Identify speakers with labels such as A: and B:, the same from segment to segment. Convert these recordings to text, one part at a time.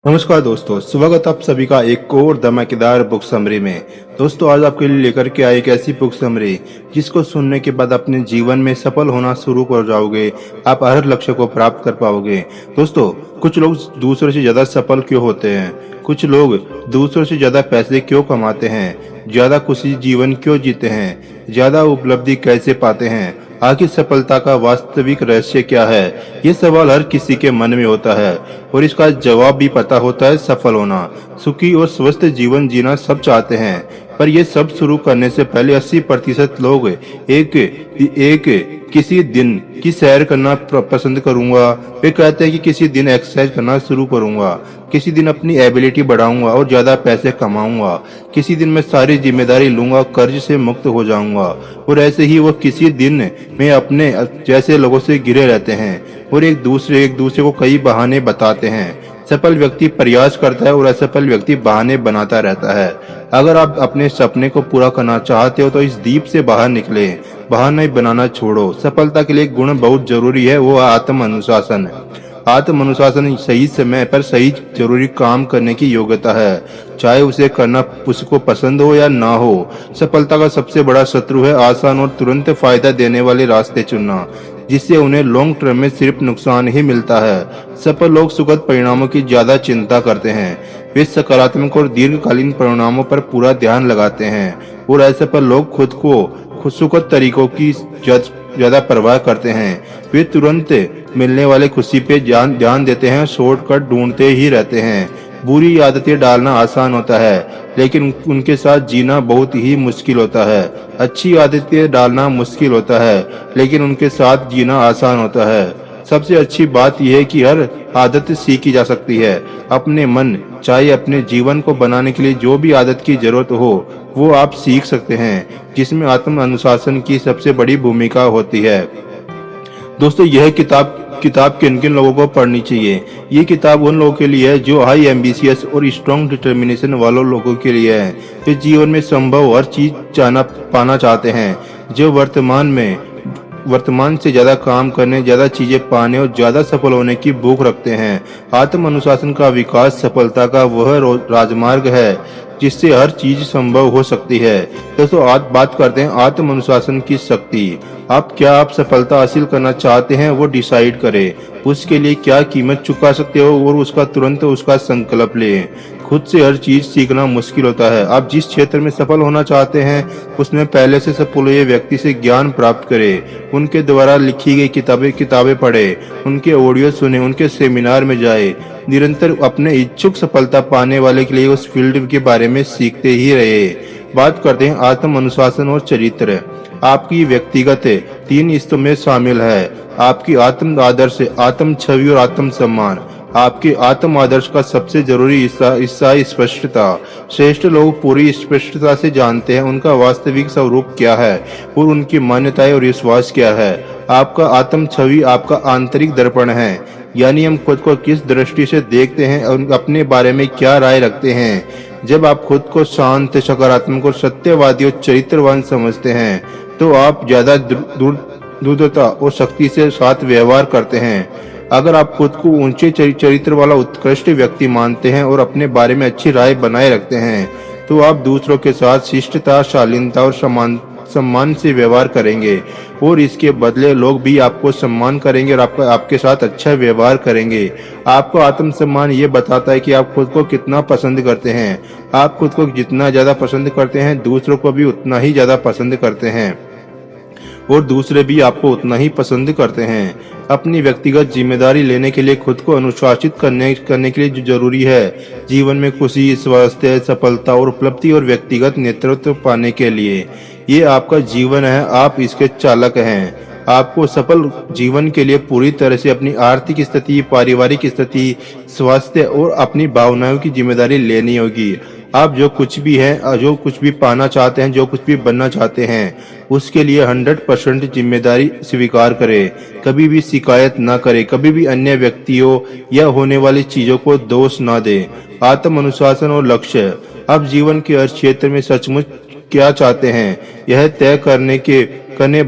A: नमस्कार दोस्तों, स्वागत आप सभी का एक और धमाकेदार बुक समरी में। दोस्तों, आज आपके लिए लेकर के आए एक ऐसी बुक समरी जिसको सुनने के बाद अपने जीवन में सफल होना शुरू कर जाओगे। आप हर लक्ष्य को प्राप्त कर पाओगे। दोस्तों, कुछ लोग दूसरों से ज्यादा सफल क्यों होते हैं? कुछ लोग दूसरों से ज्यादा पैसे क्यों कमाते हैं? ज्यादा खुशी जीवन क्यों जीते हैं? ज्यादा उपलब्धि कैसे पाते हैं? आखिर सफलता का वास्तविक रहस्य क्या है? ये सवाल हर किसी के मन में होता है और इसका जवाब भी पता होता है। सफल होना, सुखी और स्वस्थ जीवन जीना सब चाहते हैं, पर ये सब शुरू करने से पहले 80% लोग एक किसी दिन की सैर करना पसंद करूंगा। वे कहते हैं कि किसी दिन एक्सरसाइज करना शुरू करूंगा, किसी दिन अपनी एबिलिटी बढ़ाऊंगा और ज्यादा पैसे कमाऊंगा, किसी दिन मैं सारी जिम्मेदारी लूंगा, कर्ज से मुक्त हो जाऊंगा। और ऐसे ही वो किसी दिन में अपने जैसे लोगों से घिरे रहते हैं और एक दूसरे को कई बहाने बताते हैं। सफल व्यक्ति प्रयास करता है और असफल व्यक्ति बहाने बनाता रहता है। अगर आप अपने सपने को पूरा करना चाहते हो तो इस दीप से बाहर निकले, बहाने बनाना छोड़ो। सफलता के लिए एक गुण बहुत जरूरी है, वो आत्म अनुशासन। आत्म अनुशासन सही समय पर सही जरूरी काम करने की योग्यता है, चाहे उसे करना उसको पसंद हो या ना हो। सफलता का सबसे बड़ा शत्रु है आसान और तुरंत फायदा देने वाले रास्ते चुनना, जिससे उन्हें लॉन्ग टर्म में सिर्फ नुकसान ही मिलता है। सफल लोग सुखद परिणामों की ज्यादा चिंता करते हैं, वे सकारात्मक और दीर्घकालीन परिणामों पर पूरा ध्यान लगाते हैं। और असफल लोग खुद सुखद तरीकों की ज्यादा परवाह करते हैं, वे तुरंत मिलने वाले खुशी पे ध्यान देते हैं, शॉर्टकट ढूंढते ही रहते हैं। बुरी आदतें डालना आसान होता है, लेकिन उनके साथ जीना बहुत ही मुश्किल होता है। अच्छी आदतें डालना मुश्किल होता है, लेकिन उनके साथ जीना आसान होता है। सबसे अच्छी बात यह है कि हर आदत सीखी जा सकती है। अपने मन चाहे अपने जीवन को बनाने के लिए जो भी आदत की जरूरत हो वो आप सीख सकते हैं, जिसमें आत्म अनुशासन की सबसे बड़ी भूमिका होती है। दोस्तों, यह किताब किन किन लोगों को पढ़नी चाहिए? ये किताब उन लोगों के लिए है जो हाई एम्बिशियस और स्ट्रॉन्ग डिटर्मिनेशन वालों लोगों के लिए है, जो जीवन में संभव हर चीज पाना चाहते हैं, जो वर्तमान से ज्यादा काम करने, ज्यादा चीजें पाने और ज्यादा सफल होने की भूख रखते हैं। आत्म अनुशासन का विकास सफलता का वह राजमार्ग है जिससे हर चीज संभव हो सकती है। दोस्तों, आज बात करते हैं आत्म अनुशासन की शक्ति। आप सफलता हासिल करना चाहते हैं वो डिसाइड करें, उसके लिए क्या कीमत चुका सकते हो और उसका संकल्प लें। खुद से हर चीज सीखना मुश्किल होता है। आप जिस क्षेत्र में सफल होना चाहते हैं उसमें पहले से सफल हुए व्यक्ति से ज्ञान प्राप्त करें, उनके द्वारा लिखी गई किताबें पढ़े, उनके ऑडियो सुने, उनके सेमिनार में जाए। निरंतर अपने इच्छुक सफलता पाने वाले के लिए उस फील्ड के बारे में सीखते ही रहे। बात करते हैं आत्म अनुशासन और चरित्र। आपकी व्यक्तिगत 3 हिस्सों में शामिल है, आपकी आत्म आदर्श, आत्म छवि और आत्म सम्मान। आपके आत्म आदर्श का सबसे जरूरी हिस्सा है स्पष्टता। श्रेष्ठ लोग पूरी स्पष्टता से जानते हैं उनका वास्तविक स्वरूप क्या है और उनकी मान्यताएं और विश्वास क्या है। आपका आत्म छवि आपका आंतरिक दर्पण है, यानी हम खुद को किस दृष्टि से देखते हैं और अपने बारे में क्या राय रखते हैं। जब आप खुद को शांत, सकारात्मक और सत्यवादी और चरित्रवान समझते हैं तो आप ज्यादा दृढ़ता और शक्ति से साथ व्यवहार करते हैं। अगर आप खुद को ऊंचे चरित्र वाला उत्कृष्ट व्यक्ति मानते हैं और अपने बारे में अच्छी राय बनाए रखते हैं तो आप दूसरों के साथ शिष्टता, शालीनता और सम्मान से व्यवहार करेंगे और इसके बदले लोग भी आपको सम्मान करेंगे और आपके साथ अच्छा व्यवहार करेंगे। आपको आत्मसम्मान ये बताता है कि आप खुद को कितना पसंद करते हैं। आप खुद को जितना ज्यादा पसंद करते हैं दूसरों को भी उतना ही ज्यादा पसंद करते हैं और दूसरे भी आपको उतना ही पसंद करते हैं। अपनी व्यक्तिगत जिम्मेदारी लेने के लिए खुद को अनुशासित करने के लिए जो जरूरी है जीवन में खुशी, स्वास्थ्य, सफलता और उपलब्धि और व्यक्तिगत नेतृत्व पाने के लिए, ये आपका जीवन है, आप इसके चालक हैं। आपको सफल जीवन के लिए पूरी तरह से अपनी आर्थिक स्थिति, पारिवारिक स्थिति, स्वास्थ्य और अपनी भावनाओं की जिम्मेदारी लेनी होगी। आप जो कुछ भी हैं, जो कुछ भी पाना चाहते हैं, जो कुछ भी बनना चाहते हैं, उसके लिए 100% जिम्मेदारी स्वीकार करें। कभी भी शिकायत ना करें, कभी भी अन्य व्यक्तियों या होने वाली चीजों को दोष ना दें। आत्म अनुशासन और लक्ष्य। आप जीवन के हर क्षेत्र में सचमुच क्या चाहते हैं यह तय करने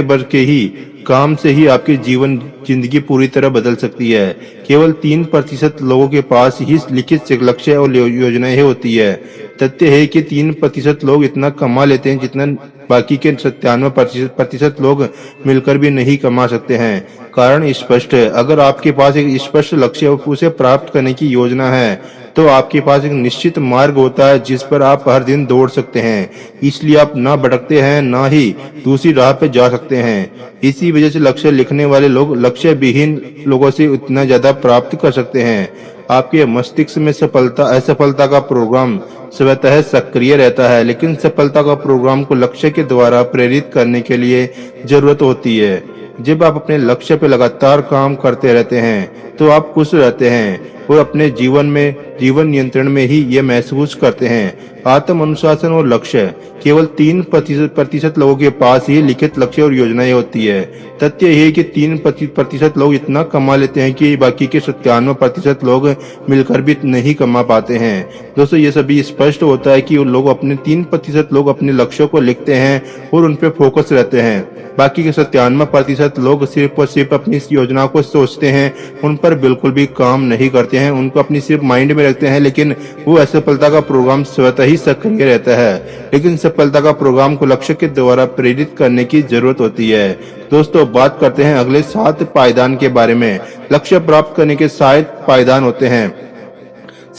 A: भर के ही काम से ही आपकी जिंदगी पूरी तरह बदल सकती है। केवल 3% लोगों के पास ही लिखित लक्ष्य और योजनाएं होती है। तथ्य है कि 3% लोग इतना कमा लेते हैं जितना बाकी के 97% लोग मिलकर भी नहीं कमा सकते हैं। कारण स्पष्ट है, अगर आपके पास एक स्पष्ट लक्ष्य और उसे प्राप्त करने की योजना है तो आपके पास एक निश्चित मार्ग होता है जिस पर आप हर दिन दौड़ सकते हैं। इसलिए आप ना भटकते हैं ना ही दूसरी राह पर जा सकते हैं। इसी वजह से लक्ष्य लिखने वाले लोग लक्ष्य विहीन लोगों से उतना ज्यादा प्राप्त कर सकते हैं। आपके मस्तिष्क में सफलता असफलता का प्रोग्राम स्वतः सक्रिय रहता है, लेकिन सफलता का प्रोग्राम को लक्ष्य के द्वारा प्रेरित करने के लिए जरूरत होती है। जब आप अपने लक्ष्य पर लगातार काम करते रहते हैं तो आप खुश रहते हैं और अपने जीवन नियंत्रण में ही ये महसूस करते हैं। आत्म अनुशासन और लक्ष्य केवल 3% लोगों के पास ही लिखित लक्ष्य और योजनाएं होती है। तथ्य यह है कि 3% लोग इतना कमा लेते हैं कि बाकी के 97% लोग मिलकर भी नहीं कमा पाते हैं। दोस्तों, ये सभी स्पष्ट होता है कि उन लोग अपने 3% लोग अपने लक्ष्यों को लिखते हैं और उन पर फोकस रहते हैं। बाकी के 97% लोग सिर्फ और सिर्फ अपनी इस योजना को सोचते हैं, उन पर बिल्कुल भी काम नहीं करते हैं, उनको अपनी सिर्फ माइंड में रखते हैं, लेकिन वो असफलता का प्रोग्राम स्वतः ही सक्रिय रहता है। लेकिन सफलता का प्रोग्राम को लक्ष्य के द्वारा प्रेरित करने की जरूरत होती है। दोस्तों, बात करते हैं अगले 7 पायदान के बारे में। लक्ष्य प्राप्त करने के 7 पायदान होते हैं।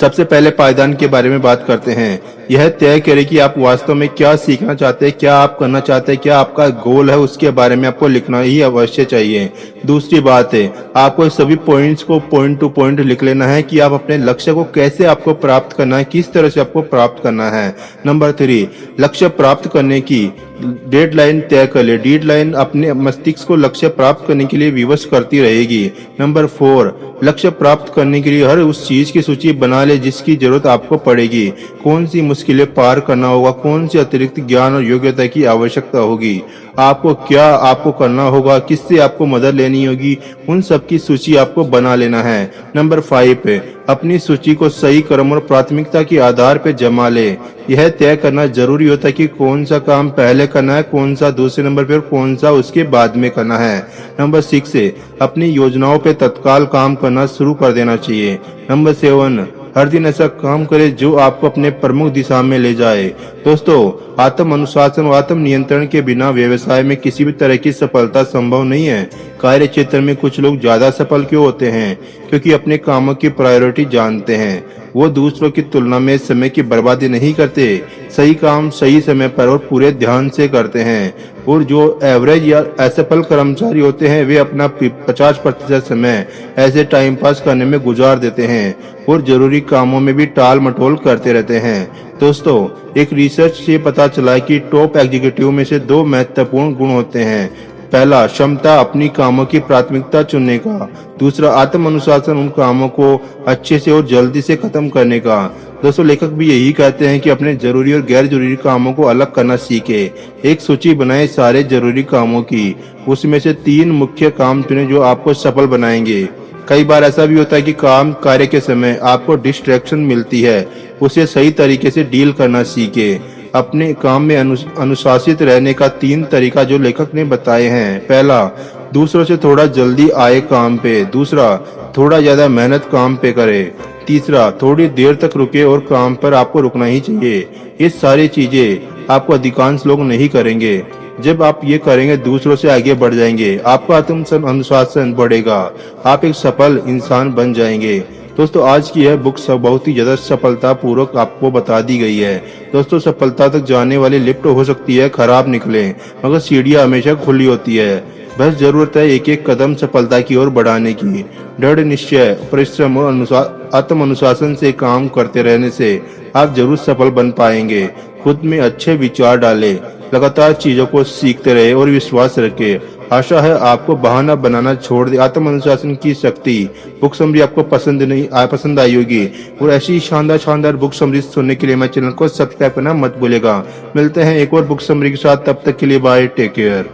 A: सबसे पहले पायदान के बारे में बात करते हैं। यह तय करें कि आप वास्तव में क्या सीखना चाहते हैं, क्या आप करना चाहते हैं, क्या आपका गोल है, उसके बारे में आपको लिखना ही अवश्य चाहिए। दूसरी बात है, आपको सभी पॉइंट्स को पॉइंट टू पॉइंट लिख लेना है कि आप अपने लक्ष्य को कैसे आपको प्राप्त करना है, किस तरह से आपको प्राप्त करना है। नंबर 3, लक्ष्य प्राप्त करने की डेडलाइन तय कर ले। डेडलाइन अपने मस्तिष्क को लक्ष्य प्राप्त करने के लिए विवश करती रहेगी। नंबर 4, लक्ष्य प्राप्त करने के लिए हर उस चीज की सूची बना ले जिसकी जरूरत आपको पड़ेगी। कौन सी मुश्किलें पार करना होगा, कौन सी अतिरिक्त ज्ञान और योग्यता की आवश्यकता होगी, आपको करना होगा, किससे आपको मदद लेनी होगी, उन सब की सूची आपको बना लेना है। नंबर 5, अपनी सूची को सही क्रम और प्राथमिकता के आधार पर जमा ले। यह तय करना जरूरी होता है कि कौन सा काम पहले करना है, कौन सा दूसरे नंबर पर, कौन सा उसके बाद में करना है। नंबर 6, अपनी योजनाओं पे तत्काल काम करना शुरू कर देना चाहिए। नंबर 7, हर दिन ऐसा काम करे जो आपको अपने प्रमुख दिशा में ले जाए। दोस्तों, आत्म अनुशासन और आत्म नियंत्रण के बिना व्यवसाय में किसी भी तरह की सफलता संभव नहीं है। कार्य क्षेत्र में कुछ लोग ज्यादा सफल क्यों होते हैं? क्योंकि अपने कामों की प्रायोरिटी जानते हैं। वो दूसरों की तुलना में समय की बर्बादी नहीं करते, सही काम सही समय पर और पूरे ध्यान से करते हैं। और जो एवरेज या असफल कर्मचारी होते हैं वे अपना 50% समय ऐसे टाइम पास करने में गुजार देते हैं और जरूरी कामों में भी टाल मटोल करते रहते हैं। दोस्तों, एक रिसर्च से पता चला है कि टॉप एग्जीक्यूटिव में से 2 महत्वपूर्ण गुण होते हैं। पहला, क्षमता अपनी कामों की प्राथमिकता चुनने का। दूसरा, आत्म अनुशासन उन कामों को अच्छे से और जल्दी से खत्म करने का। दोस्तों, लेखक भी यही कहते हैं कि अपने जरूरी और गैर जरूरी कामों को अलग करना सीखे। एक सूची बनाए सारे जरूरी कामों की, उसमें से 3 मुख्य काम चुने जो आपको सफल बनाएंगे। कई बार ऐसा भी होता है कि कार्य के समय आपको डिस्ट्रैक्शन मिलती है, उसे सही तरीके से डील करना सीखे। अपने काम में अनुशासित रहने का 3 तरीका जो लेखक ने बताए हैं। पहला, दूसरों से थोड़ा जल्दी आए काम पे। दूसरा, थोड़ा ज्यादा मेहनत काम पे करे। तीसरा, थोड़ी देर तक रुके और काम पर आपको रुकना ही चाहिए। ये सारी चीजें आपको अधिकांश लोग नहीं करेंगे। जब आप ये करेंगे दूसरों से आगे बढ़ जाएंगे, आपका आत्म अनुशासन बढ़ेगा, आप एक सफल इंसान बन जाएंगे। दोस्तों, आज की यह बुक बहुत ही ज्यादा सफलता पूर्वक आपको बता दी गई है। दोस्तों, सफलता तक जाने वाली लिफ्ट हो सकती है खराब निकले, मगर सीढ़ियां हमेशा खुली होती है। बस जरूरत है एक एक कदम सफलता की ओर बढ़ाने की। दृढ़ निश्चय, परिश्रम और आत्म अनुशासन से काम करते रहने से आप जरूर सफल बन पाएंगे। खुद में अच्छे विचार डालें, लगातार चीजों को सीखते रहे और विश्वास रखें। आशा है आपको बहाना बनाना छोड़ दे। आत्म अनुशासन की शक्ति बुक समरी आपको पसंद आई होगी। और ऐसी शानदार बुक समरी सुनने के लिए मेरे चैनल को सब्सक्राइब करना मत भूलेगा। मिलते हैं एक और बुक समरी के साथ, तब तक के लिए बाय, टेक केयर।